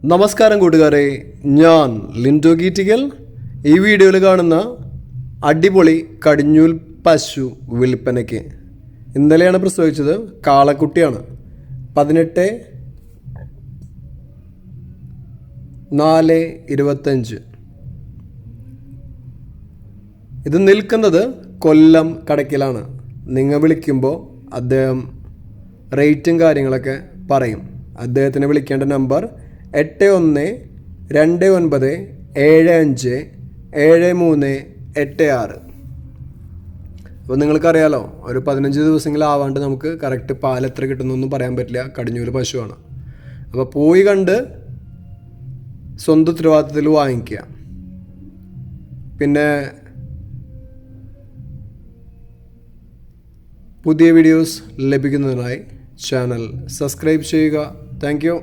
നമസ്കാരം കൂട്ടുകാരെ, ഞാൻ ലിൻഡോ ഗീറ്റിക്കൽ. ഈ വീഡിയോയിൽ കാണുന്ന അടിപൊളി കടിഞ്ഞൂൽ പശു വിൽപ്പനയ്ക്ക്. ഇന്നലെയാണ് പ്രസവിച്ചത്. കാളക്കുട്ടിയാണ്. 18/4/25. ഇത് നിൽക്കുന്നത് കൊല്ലം കടക്കിലാണ്. നിങ്ങൾ വിളിക്കുമ്പോൾ അദ്ദേഹം റേറ്റും കാര്യങ്ങളൊക്കെ പറയും. അദ്ദേഹത്തിന് വിളിക്കേണ്ട നമ്പർ 8129757386. അപ്പോൾ നിങ്ങൾക്കറിയാലോ, ഒരു 15 ദിവസങ്ങളാവാണ്ട് നമുക്ക് കറക്റ്റ് പാൽ എത്ര കിട്ടുന്നൊന്നും പറയാൻ പറ്റില്ല. കടിഞ്ഞൂൽ പശുവാണ്. അപ്പോൾ പോയി കണ്ട് സ്വന്തം ഉത്തരവാദിത്തത്തിൽ വാങ്ങിക്കുക. പിന്നെ പുതിയ വീഡിയോസ് ലഭിക്കുന്നതിനായി ചാനൽ സബ്സ്ക്രൈബ് ചെയ്യുക. Thank you.